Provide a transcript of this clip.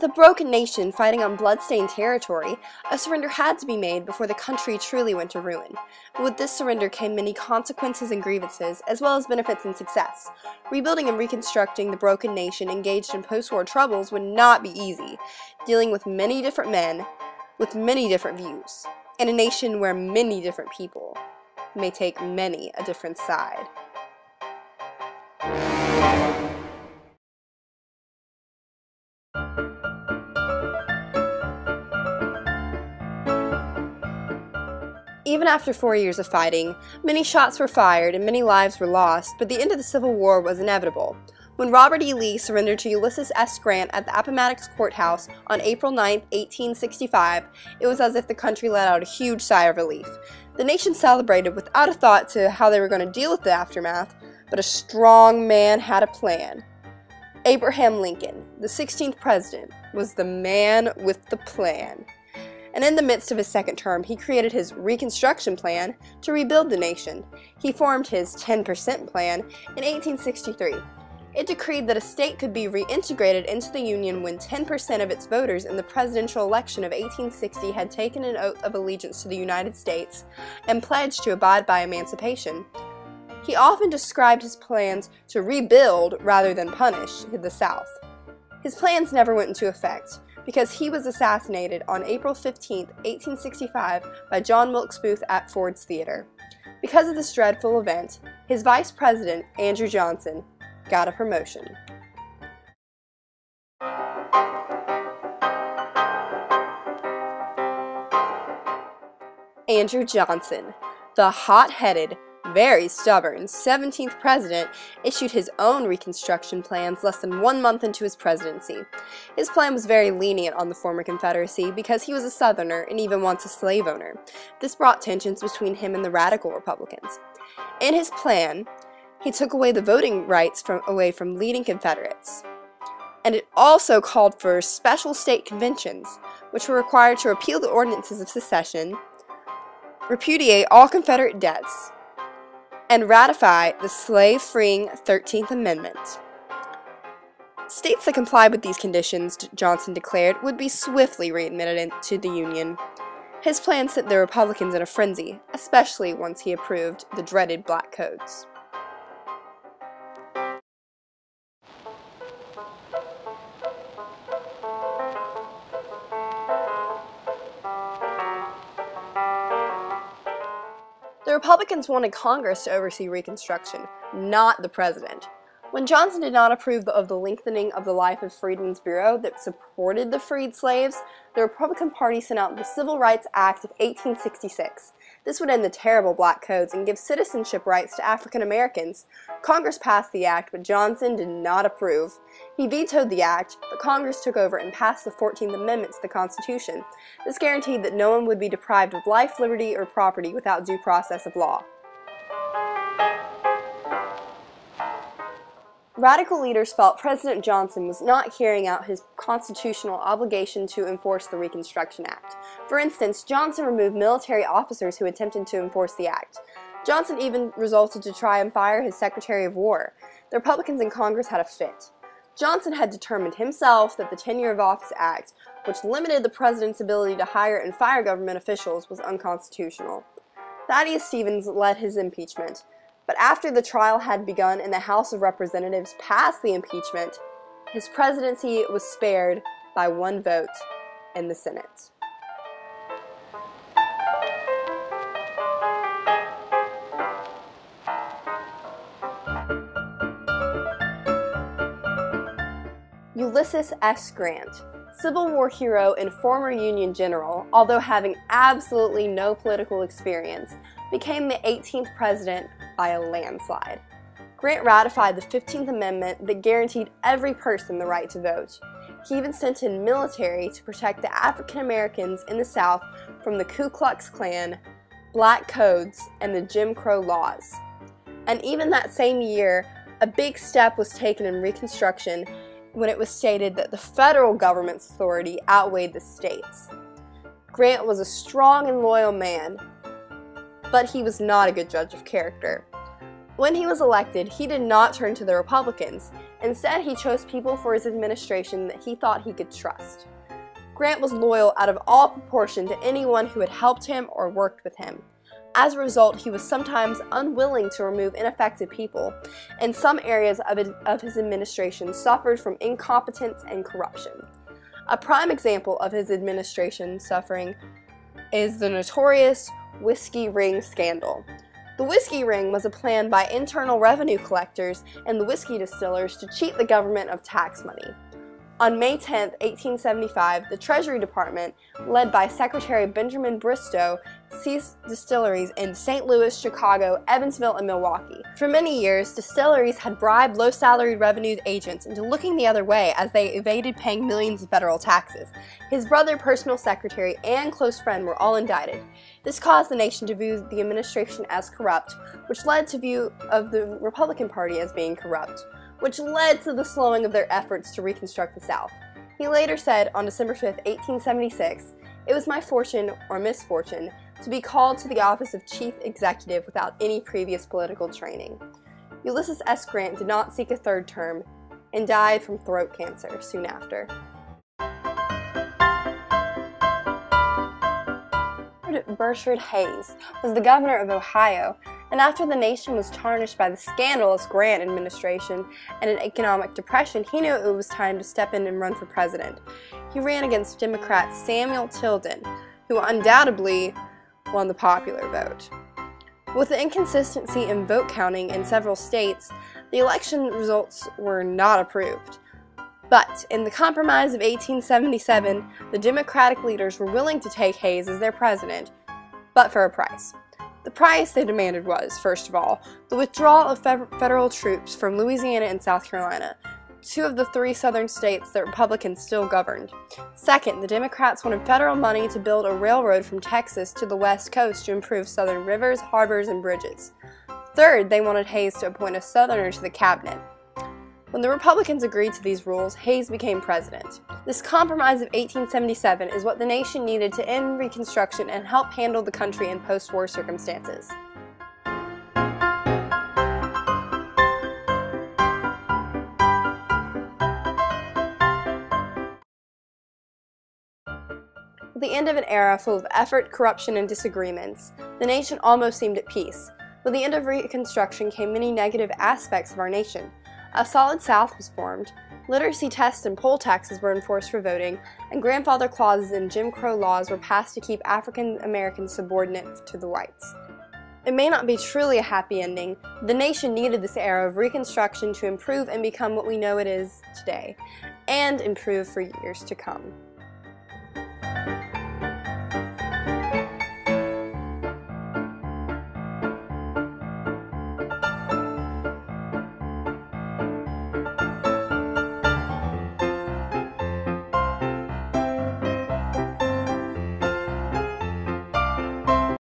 a broken nation fighting on blood-stained territory, a surrender had to be made before the country truly went to ruin. But with this surrender came many consequences and grievances, as well as benefits and success. Rebuilding and reconstructing the broken nation engaged in post-war troubles would not be easy, dealing with many different men, with many different views, in a nation where many different people may take many a different side. Even after 4 years of fighting, many shots were fired and many lives were lost, but the end of the Civil War was inevitable. When Robert E. Lee surrendered to Ulysses S. Grant at the Appomattox Courthouse on April 9, 1865, it was as if the country let out a huge sigh of relief. The nation celebrated without a thought to how they were going to deal with the aftermath, but a strong man had a plan. Abraham Lincoln, the 16th president, was the man with the plan. And in the midst of his second term, he created his Reconstruction plan to rebuild the nation. He formed his 10% plan in 1863. It decreed that a state could be reintegrated into the Union when 10% of its voters in the presidential election of 1860 had taken an oath of allegiance to the United States and pledged to abide by emancipation. He often described his plans to rebuild rather than punish the South. His plans never went into effect, because he was assassinated on April 15, 1865 by John Wilkes Booth at Ford's Theater. Because of this dreadful event, his vice president, Andrew Johnson, got a promotion. Andrew Johnson, the hot-headed, very stubborn 17th president, issued his own Reconstruction plans less than 1 month into his presidency. His plan was very lenient on the former Confederacy because he was a Southerner and even once a slave owner. This brought tensions between him and the radical Republicans. In his plan, he took away the voting rights away from leading Confederates. And it also called for special state conventions, which were required to repeal the ordinances of secession, repudiate all Confederate debts, and ratify the slave-freeing 13th Amendment. States that complied with these conditions, Johnson declared, would be swiftly readmitted into the Union. His plan sent the Republicans in a frenzy, especially once he approved the dreaded Black Codes. The Republicans wanted Congress to oversee Reconstruction, not the president. When Johnson did not approve of the lengthening of the life of Freedmen's Bureau that supported the freed slaves, the Republican Party sent out the Civil Rights Act of 1866. This would end the terrible Black Codes and give citizenship rights to African Americans. Congress passed the act, but Johnson did not approve. He vetoed the act, but Congress took over and passed the 14th Amendment to the Constitution. This guaranteed that no one would be deprived of life, liberty, or property without due process of law. Radical leaders felt President Johnson was not carrying out his constitutional obligation to enforce the Reconstruction Act. For instance, Johnson removed military officers who attempted to enforce the act. Johnson even resolved to try and fire his Secretary of War. The Republicans in Congress had a fit. Johnson had determined himself that the Tenure of Office Act, which limited the president's ability to hire and fire government officials, was unconstitutional. Thaddeus Stevens led his impeachment. But after the trial had begun and the House of Representatives passed the impeachment, his presidency was spared by 1 vote in the Senate. Ulysses S. Grant, Civil War hero and former Union general, although having absolutely no political experience, became the 18th president by a landslide. Grant ratified the 15th Amendment that guaranteed every person the right to vote. He even sent in military to protect the African Americans in the South from the Ku Klux Klan, Black Codes, and the Jim Crow laws. And even that same year, a big step was taken in Reconstruction when it was stated that the federal government's authority outweighed the states. Grant was a strong and loyal man, but he was not a good judge of character. When he was elected, he did not turn to the Republicans. Instead, he chose people for his administration that he thought he could trust. Grant was loyal out of all proportion to anyone who had helped him or worked with him. As a result, he was sometimes unwilling to remove ineffective people, and some areas of his administration suffered from incompetence and corruption. A prime example of his administration suffering is the notorious whiskey ring scandal. The whiskey ring was a plan by internal revenue collectors and the whiskey distillers to cheat the government of tax money. On May 10, 1875, the Treasury Department, led by Secretary Benjamin Bristow, seized distilleries in St. Louis, Chicago, Evansville, and Milwaukee. For many years, distilleries had bribed low-salaried revenue agents into looking the other way as they evaded paying millions in federal taxes. His brother, personal secretary, and close friend were all indicted. This caused the nation to view the administration as corrupt, which led to view of the Republican Party as being corrupt, which led to the slowing of their efforts to reconstruct the South. He later said on December 5, 1876, "It was my fortune, or misfortune, to be called to the office of chief executive without any previous political training." Ulysses S. Grant did not seek a third term and died from throat cancer soon after. Burchard Hayes was the governor of Ohio, and after the nation was tarnished by the scandalous Grant administration and an economic depression, he knew it was time to step in and run for president. He ran against Democrat Samuel Tilden, who undoubtedly won the popular vote. With the inconsistency in vote counting in several states, the election results were not approved. But in the Compromise of 1877, the Democratic leaders were willing to take Hayes as their president, but for a price. The price they demanded was, first of all, the withdrawal of federal troops from Louisiana and South Carolina, two of the three southern states that Republicans still governed. Second, the Democrats wanted federal money to build a railroad from Texas to the West Coast to improve southern rivers, harbors, and bridges. Third, they wanted Hayes to appoint a Southerner to the cabinet. When the Republicans agreed to these rules, Hayes became president. This Compromise of 1877 is what the nation needed to end Reconstruction and help handle the country in post-war circumstances. At the end of an era full of effort, corruption, and disagreements, the nation almost seemed at peace. With the end of Reconstruction came many negative aspects of our nation. A solid South was formed, literacy tests and poll taxes were enforced for voting, and grandfather clauses in Jim Crow laws were passed to keep African Americans subordinate to the whites. It may not be truly a happy ending, but the nation needed this era of Reconstruction to improve and become what we know it is today, and improve for years to come.